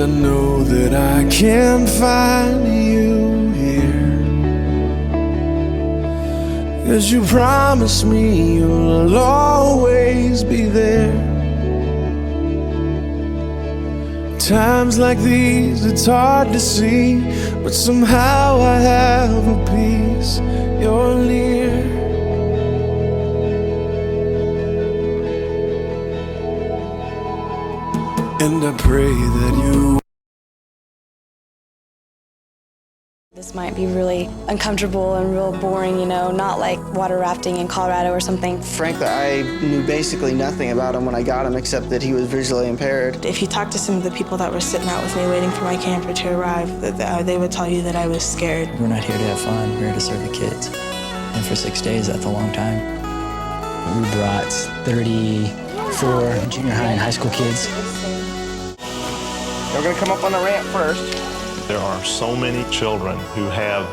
I know that I can find you here, 'cause you promised me you'll always be there. Times like these, it's hard to see, but somehow I have a peace. You're near. And I pray that you. This might be really uncomfortable and real boring, you know, not like water rafting in Colorado or something. Frankly, I knew basically nothing about him when I got him, except that he was visually impaired. If you talk to some of the people that were sitting out with me waiting for my camper to arrive, they would tell you that I was scared. We're not here to have fun, we're here to serve the kids. And for 6 days, that's a long time. We brought 34 junior high and high school kids. We're gonna come up on the ramp first. There are so many children who have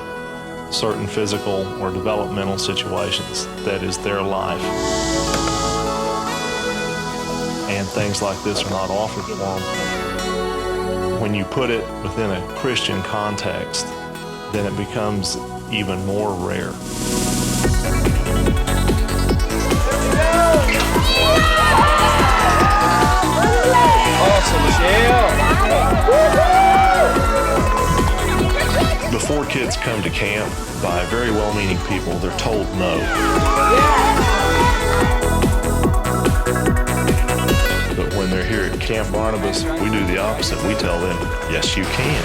certain physical or developmental situations that is their life. And things like this are not offered for them. When you put it within a Christian context, then it becomes even more rare. Awesome, Michelle. Before kids come to camp by very well-meaning people, they're told no. But when they're here at Camp Barnabas, we do the opposite. We tell them, yes, you can.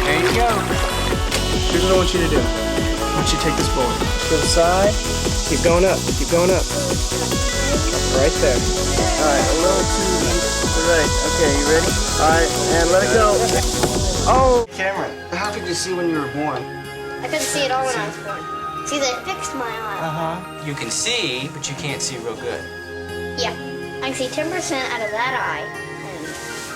There you go. Here's what I want you to do. I want you to take this board to the side. Keep going up. Keep going up. Right there. All right, a little to the right. Okay, you ready? All right, and let it go. Oh! Cameron, how could you see when you were born? I couldn't see at all when I was born. See, they fixed my eye. You can see, but you can't see real good. Yeah, I can see 10% out of that eye and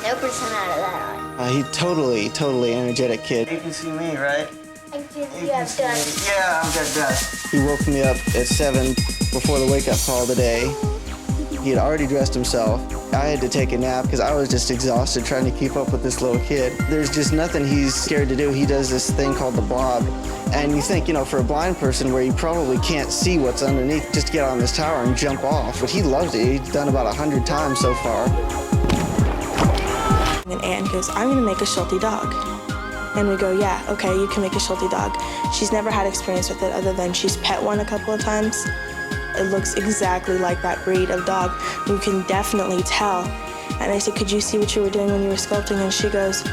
no percent out of that eye. He's totally energetic kid. You can see me, right? I can, you have dust. Yeah, I've got dust. He woke me up at 7 before the wake-up call today. He had already dressed himself. I had to take a nap because I was just exhausted trying to keep up with this little kid. There's just nothing he's scared to do. He does this thing called the blob. And you think, you know, for a blind person where you probably can't see what's underneath, just get on this tower and jump off. But he loves it. He's done about 100 times so far. And Anne goes, I'm gonna make a Sheltie dog. And we go, yeah, okay, you can make a Sheltie dog. She's never had experience with it other than she's pet one a couple of times. It looks exactly like that breed of dog. You can definitely tell. And I said, could you see what you were doing when you were sculpting? And she goes,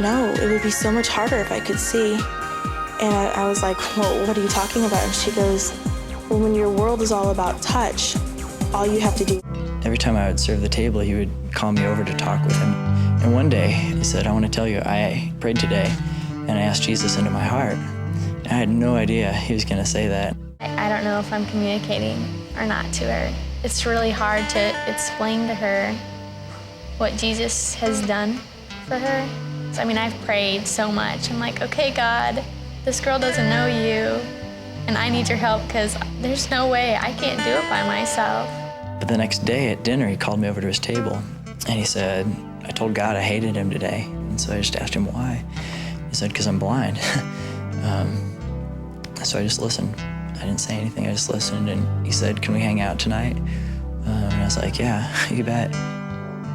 no, it would be so much harder if I could see. And I was like, well, what are you talking about? And she goes, well, when your world is all about touch, all you have to do. Every time I would serve the table, he would call me over to talk with him. And one day, he said, I want to tell you, I prayed today, and I asked Jesus into my heart. And I had no idea he was going to say that. I don't know if I'm communicating or not to her. It's really hard to explain to her what Jesus has done for her. So, I mean, I've prayed so much. I'm like, okay, God, this girl doesn't know you, and I need your help because there's no way I can't do it by myself. But the next day at dinner, he called me over to his table, and he said, I told God I hated him today. And so I just asked him why. He said, because I'm blind. So I just listened. I didn't say anything, I just listened, and he said, can we hang out tonight? And I was like, yeah, you bet.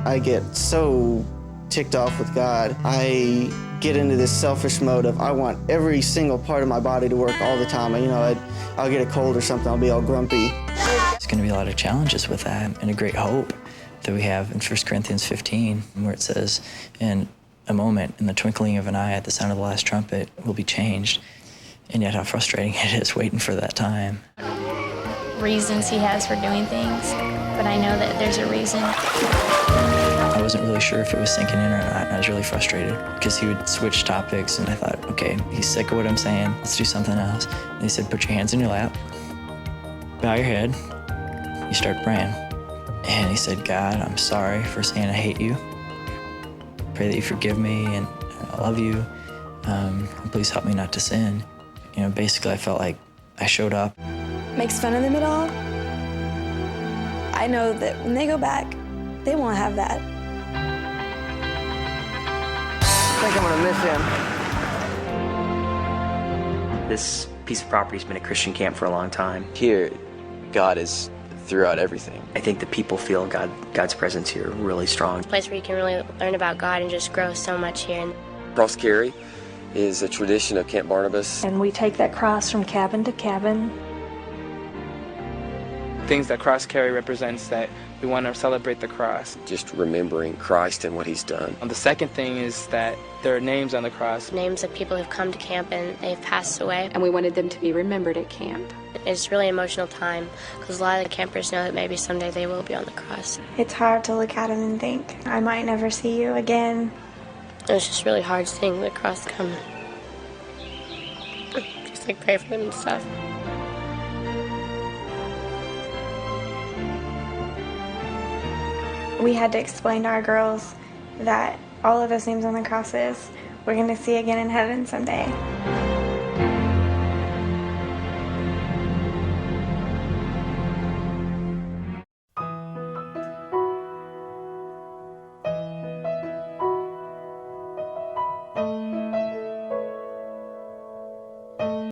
I get so ticked off with God. I get into this selfish mode of I want every single part of my body to work all the time. You know, I'll get a cold or something, I'll be all grumpy. There's going to be a lot of challenges with that, and a great hope that we have in 1 Corinthians 15, where it says, in a moment, in the twinkling of an eye, at the sound of the last trumpet, will be changed. And yet how frustrating it is waiting for that time. Reasons he has for doing things, but I know that there's a reason. I wasn't really sure if it was sinking in or not, and I was really frustrated because he would switch topics, and I thought, okay, he's sick of what I'm saying, let's do something else. And he said, put your hands in your lap, bow your head, you start praying. And he said, God, I'm sorry for saying I hate you. Pray that you forgive me, and I love you. Please help me not to sin. You know, basically I felt like I showed up. Makes fun of them at all. I know that when they go back, they won't have that. think I'm gonna miss him. This piece of property's been a Christian camp for a long time. Here, God is throughout everything. I think the people feel God's presence here really strong. A place where you can really learn about God and just grow so much here. Cross carry is a tradition of Camp Barnabas. And we take that cross from cabin to cabin. Things that cross carry represents that we want to celebrate the cross. Just remembering Christ and what he's done. And the second thing is that there are names on the cross. Names of people who've come to camp and they've passed away. And we wanted them to be remembered at camp. It's really an emotional time because a lot of the campers know that maybe someday they will be on the cross. It's hard to look at them and think, I might never see you again. It's just really hard seeing the cross come. Just like pray for them and stuff. We had to explain to our girls that all of those names on the crosses we're going to see again in heaven someday.